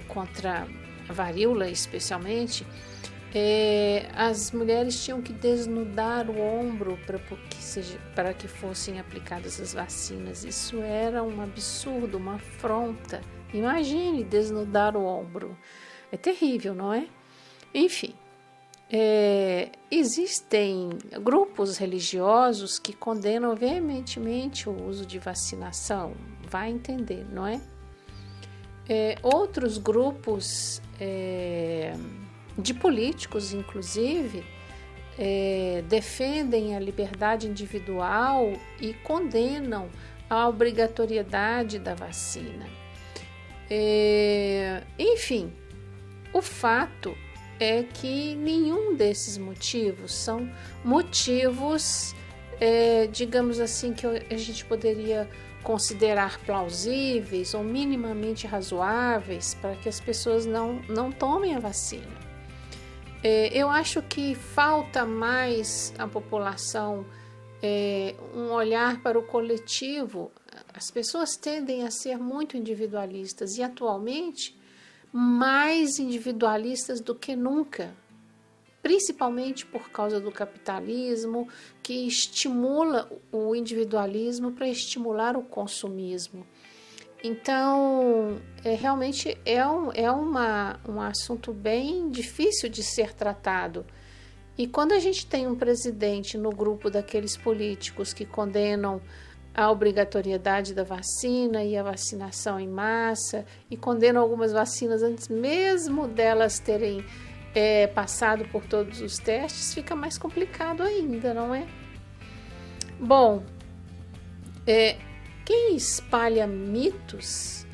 contra a varíola, especialmente, as mulheres tinham que desnudar o ombro para que fossem aplicadas as vacinas. Isso era um absurdo, uma afronta. Imagine desnudar o ombro. É terrível, não é? Enfim, existem grupos religiosos que condenam veementemente o uso de vacinação. Vai entender, não é? Outros grupos de políticos, inclusive, defendem a liberdade individual e condenam a obrigatoriedade da vacina. Enfim, o fato é que nenhum desses motivos são motivos, digamos assim, que a gente poderia considerar plausíveis ou minimamente razoáveis para que as pessoas não tomem a vacina. Eu acho que falta mais à população um olhar para o coletivo. As pessoas tendem a ser muito individualistas e atualmente mais individualistas do que nunca, principalmente por causa do capitalismo, que estimula o individualismo para estimular o consumismo. Então, realmente é um assunto bem difícil de ser tratado. E quando a gente tem um presidente no grupo daqueles políticos que condenam a obrigatoriedade da vacina e a vacinação em massa, e condenam algumas vacinas antes mesmo delas terem passado por todos os testes, fica mais complicado ainda, não é? Bom, quem espalha mitos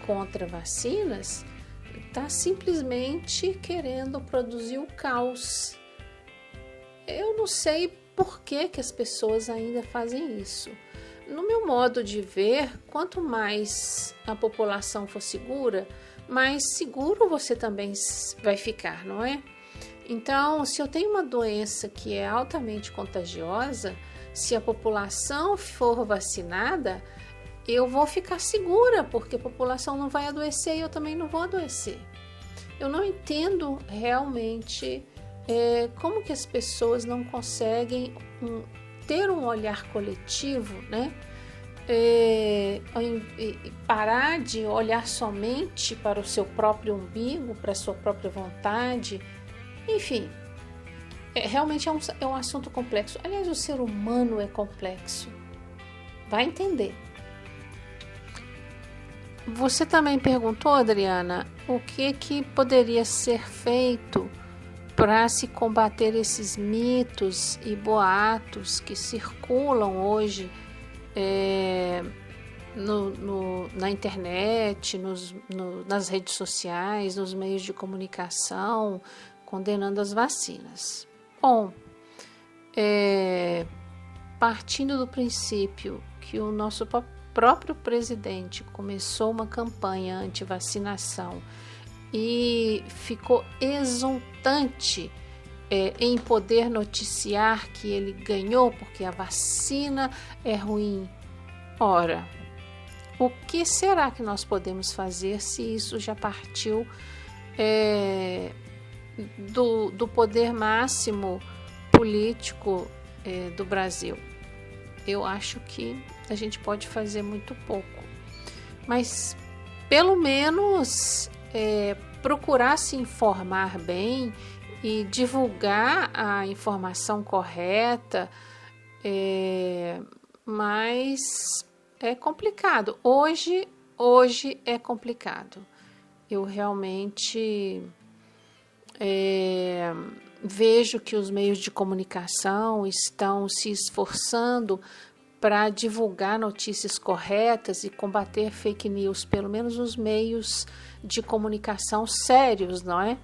contra vacinas está simplesmente querendo produzir o caos. Eu não sei por que as pessoas ainda fazem isso. No meu modo de ver, quanto mais a população for segura, mais seguro você também vai ficar, não é? Então, se eu tenho uma doença que é altamente contagiosa, se a população for vacinada, eu vou ficar segura, porque a população não vai adoecer e eu também não vou adoecer. Eu não entendo realmente como que as pessoas não conseguem ter um olhar coletivo, né? Parar de olhar somente para o seu próprio umbigo, para a sua própria vontade. Enfim, realmente é um assunto complexo. Aliás, o ser humano é complexo. Vai entender. Você também perguntou, Adriana, o que poderia ser feito para se combater esses mitos e boatos que circulam hoje na internet, nas redes sociais, nos meios de comunicação, condenando as vacinas. Bom, partindo do princípio que o nosso próprio presidente começou uma campanha anti-vacinação e ficou exultante em poder noticiar que ele ganhou porque a vacina é ruim. Ora, o que será que nós podemos fazer se isso já partiu do poder máximo político do Brasil? Eu acho que a gente pode fazer muito pouco, mas pelo menos procurar se informar bem e divulgar a informação correta, mas é complicado. Hoje é complicado. Eu realmente vejo que os meios de comunicação estão se esforçando para divulgar notícias corretas e combater fake news, pelo menos os meios de comunicação sérios, não é?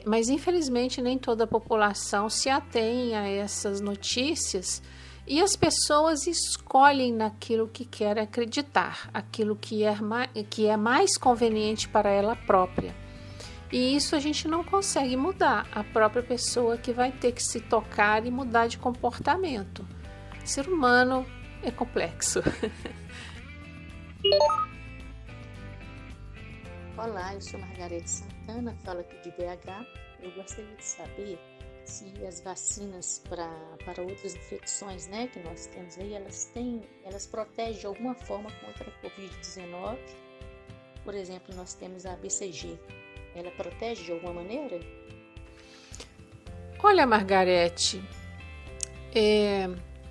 Mas infelizmente nem toda a população se atém a essas notícias e as pessoas escolhem naquilo que querem acreditar, aquilo que é mais conveniente para ela própria. E isso a gente não consegue mudar, a própria pessoa que vai ter que se tocar e mudar de comportamento. O ser humano é complexo. Olá, eu sou Margarete Santana, falo aqui de BH. Eu gostaria de saber se as vacinas para outras infecções, né, que nós temos aí, elas protegem de alguma forma contra a Covid-19. Por exemplo, nós temos a BCG. Ela protege de alguma maneira? Olha, Margarete,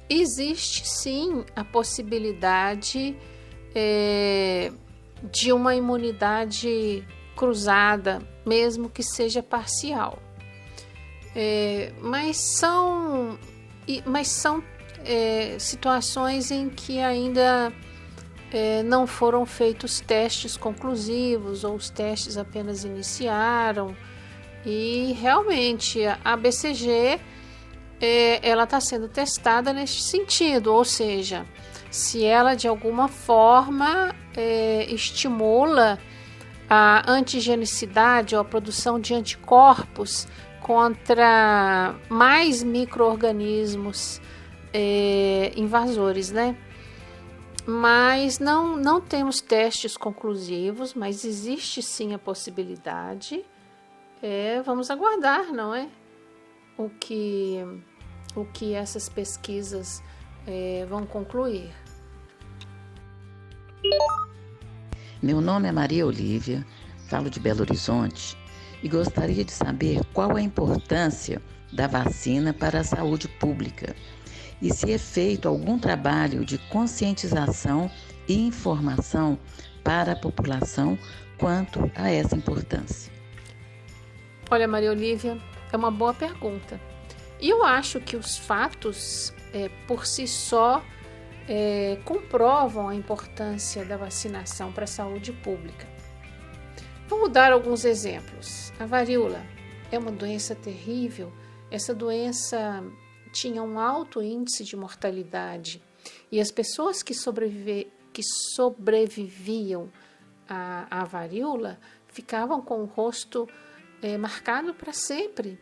existe sim a possibilidade de uma imunidade cruzada, mesmo que seja parcial. Mas são situações em que ainda não foram feitos testes conclusivos ou os testes apenas iniciaram. E realmente a BCG ela está sendo testada neste sentido, ou seja, se ela de alguma forma estimula a antigenicidade ou a produção de anticorpos contra mais micro-organismos invasores, né? Mas não temos testes conclusivos, mas existe sim a possibilidade. Vamos aguardar, não é? O que essas pesquisas vão concluir. Meu nome é Maria Olívia, falo de Belo Horizonte e gostaria de saber qual a importância da vacina para a saúde pública e se é feito algum trabalho de conscientização e informação para a população quanto a essa importância. Olha, Maria Olívia, é uma boa pergunta. E eu acho que os fatos, por si só, comprovam a importância da vacinação para a saúde pública. Vamos dar alguns exemplos. A varíola é uma doença terrível. Essa doença tinha um alto índice de mortalidade e as pessoas que sobreviviam à varíola ficavam com o rosto marcado para sempre,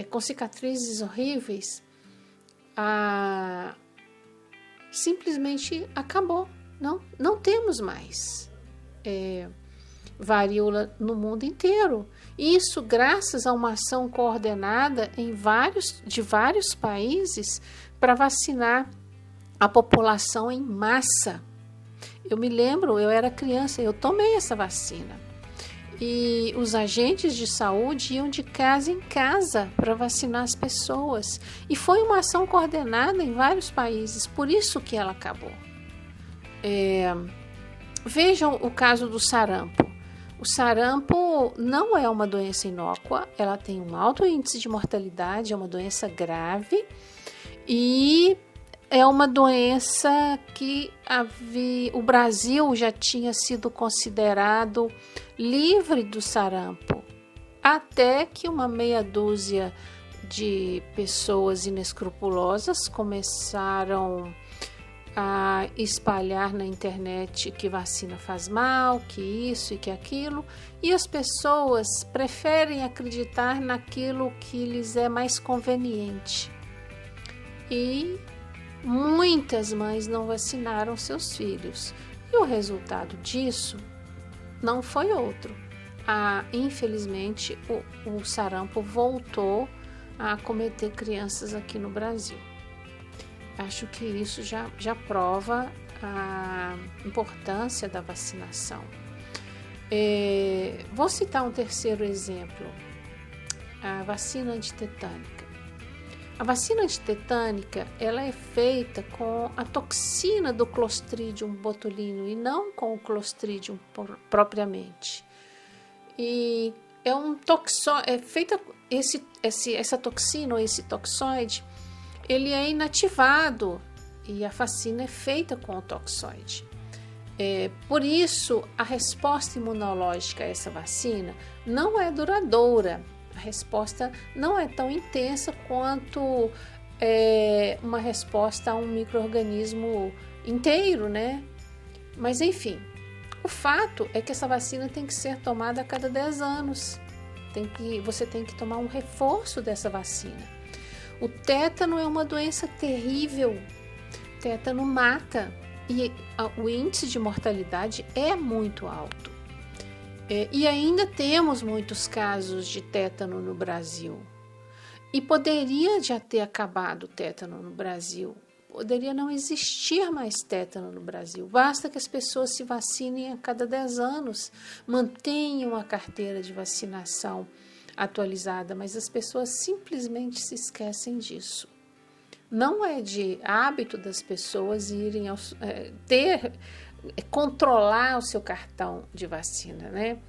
com cicatrizes horríveis. Simplesmente acabou. Não temos mais varíola no mundo inteiro. Isso graças a uma ação coordenada de vários países para vacinar a população em massa. Eu me lembro, eu era criança, eu tomei essa vacina. E os agentes de saúde iam de casa em casa para vacinar as pessoas. E foi uma ação coordenada em vários países, por isso que ela acabou. Vejam o caso do sarampo. O sarampo não é uma doença inócua, ela tem um alto índice de mortalidade, é uma doença grave e é uma doença que o Brasil já tinha sido considerado livre do sarampo, até que uma meia dúzia de pessoas inescrupulosas começaram a espalhar na internet que vacina faz mal, que isso e que aquilo, e as pessoas preferem acreditar naquilo que lhes é mais conveniente. E muitas mães não vacinaram seus filhos. E o resultado disso não foi outro. Infelizmente, o sarampo voltou a acometer crianças aqui no Brasil. Acho que isso já prova a importância da vacinação. Vou citar um terceiro exemplo, a vacina antitetânica. A vacina antitetânica ela é feita com a toxina do Clostridium botulinum e não com o Clostridium propriamente. E essa toxina ou esse toxoide, ele é inativado e a vacina é feita com o toxoide. Por isso, a resposta imunológica a essa vacina não é duradoura. A resposta não é tão intensa quanto uma resposta a um micro-organismo inteiro, né? Mas, enfim, o fato é que essa vacina tem que ser tomada a cada 10 anos. Você tem que tomar um reforço dessa vacina. O tétano é uma doença terrível. Tétano mata e o índice de mortalidade é muito alto. E ainda temos muitos casos de tétano no Brasil. E poderia já ter acabado o tétano no Brasil. Poderia não existir mais tétano no Brasil. Basta que as pessoas se vacinem a cada 10 anos, mantenham a carteira de vacinação atualizada, mas as pessoas simplesmente se esquecem disso. Não é de hábito das pessoas irem controlar o seu cartão de vacina, né?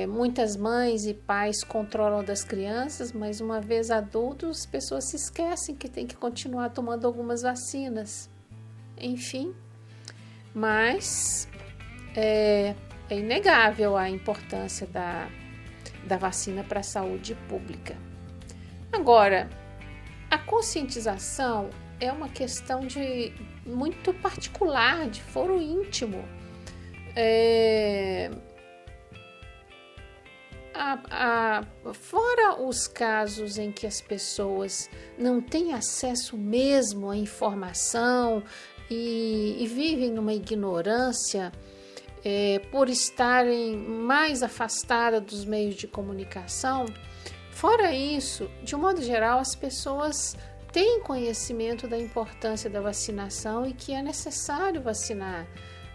Muitas mães e pais controlam das crianças, mas uma vez adultos, as pessoas se esquecem que tem que continuar tomando algumas vacinas. Enfim, mas é inegável a importância da vacina para a saúde pública. Agora, a conscientização é uma questão muito particular, de foro íntimo. Fora os casos em que as pessoas não têm acesso mesmo à informação e vivem numa ignorância por estarem mais afastadas dos meios de comunicação, fora isso, de um modo geral, as pessoas têm conhecimento da importância da vacinação e que é necessário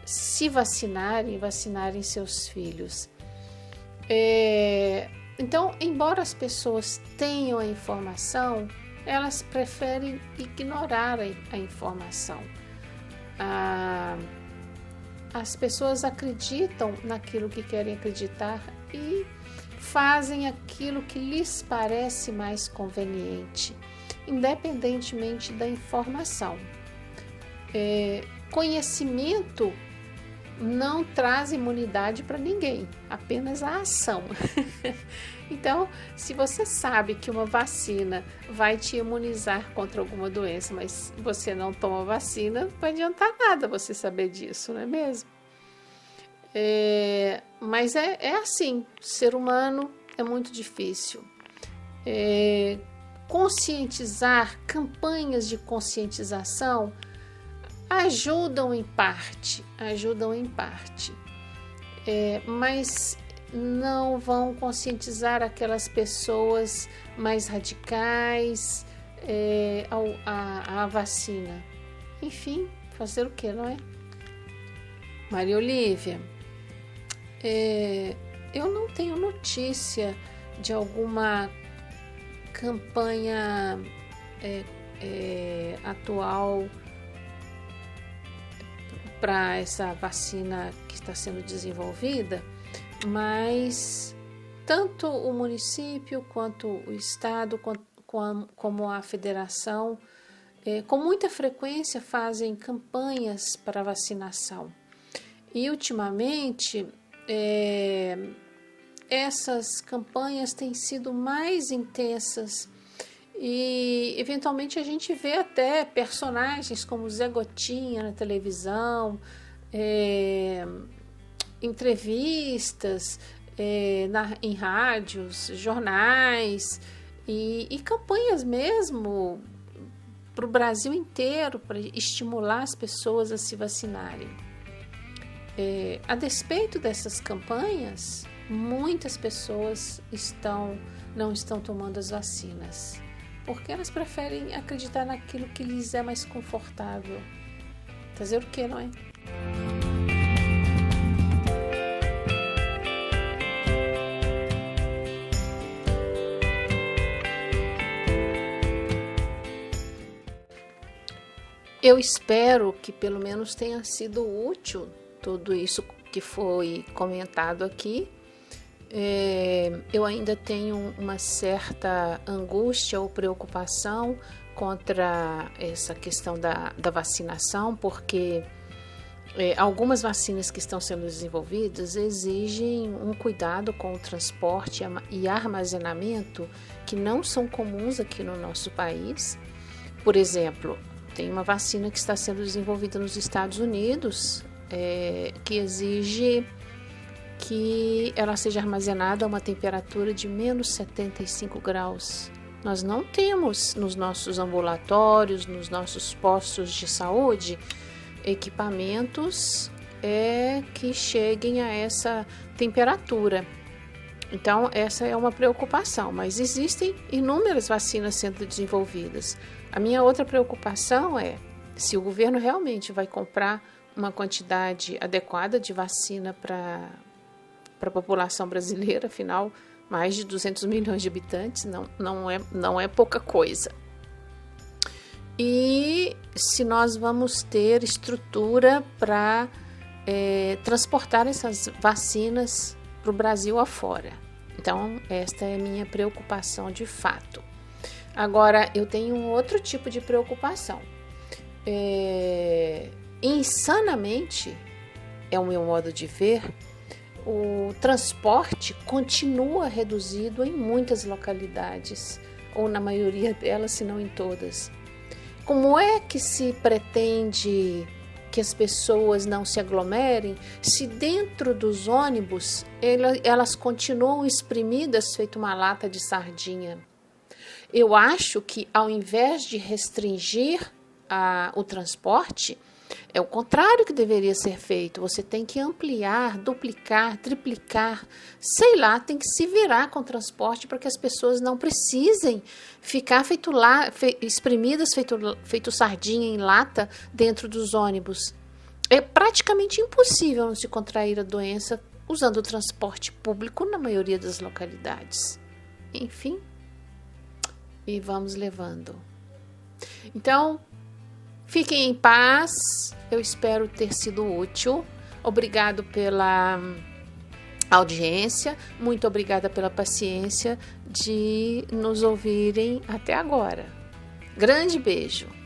se vacinarem e vacinarem seus filhos. Então, embora as pessoas tenham a informação, elas preferem ignorar a informação. As pessoas acreditam naquilo que querem acreditar e fazem aquilo que lhes parece mais conveniente, independentemente da informação. Conhecimento não traz imunidade para ninguém, apenas a ação. Então, se você sabe que uma vacina vai te imunizar contra alguma doença, mas você não toma vacina, não vai adiantar nada você saber disso, não é mesmo? Mas é assim, ser humano é muito difícil. Conscientizar, campanhas de conscientização ajudam em parte, mas não vão conscientizar aquelas pessoas mais radicais à vacina. Enfim, fazer o que, não é? Maria Olívia, eu não tenho notícia de alguma campanha atual para essa vacina que está sendo desenvolvida, mas tanto o município quanto o estado, como a federação, com muita frequência fazem campanhas para vacinação. E ultimamente essas campanhas têm sido mais intensas e eventualmente a gente vê até personagens como Zé Gotinha na televisão, entrevistas em rádios, jornais e campanhas mesmo para o Brasil inteiro para estimular as pessoas a se vacinarem. A despeito dessas campanhas, muitas pessoas não estão tomando as vacinas, porque elas preferem acreditar naquilo que lhes é mais confortável. Fazer o que, não é? Eu espero que pelo menos tenha sido útil tudo isso que foi comentado aqui. Eu ainda tenho uma certa angústia ou preocupação contra essa questão da vacinação, porque algumas vacinas que estão sendo desenvolvidas exigem um cuidado com o transporte e armazenamento que não são comuns aqui no nosso país. Por exemplo, tem uma vacina que está sendo desenvolvida nos Estados Unidos que exige que ela seja armazenada a uma temperatura de menos 75 graus. Nós não temos nos nossos ambulatórios, nos nossos postos de saúde, equipamentos que cheguem a essa temperatura. Então, essa é uma preocupação, mas existem inúmeras vacinas sendo desenvolvidas. A minha outra preocupação é se o governo realmente vai comprar uma quantidade adequada de vacina para a população brasileira, afinal, mais de 200 milhões de habitantes, não é pouca coisa. E se nós vamos ter estrutura para transportar essas vacinas para o Brasil afora. Então, esta é a minha preocupação de fato. Agora, eu tenho um outro tipo de preocupação. insanamente, é o meu modo de ver, o transporte continua reduzido em muitas localidades, ou na maioria delas, se não em todas. Como é que se pretende que as pessoas não se aglomerem se dentro dos ônibus elas continuam espremidas feito uma lata de sardinha? Eu acho que ao invés de restringir o transporte, é o contrário que deveria ser feito. Você tem que ampliar, duplicar, triplicar, sei lá, tem que se virar com o transporte para que as pessoas não precisem ficar espremidas, feito sardinha em lata dentro dos ônibus. É praticamente impossível não se contrair a doença usando o transporte público na maioria das localidades. Enfim, e vamos levando. Então, fiquem em paz, eu espero ter sido útil. Obrigado pela audiência, muito obrigada pela paciência de nos ouvirem até agora. Grande beijo!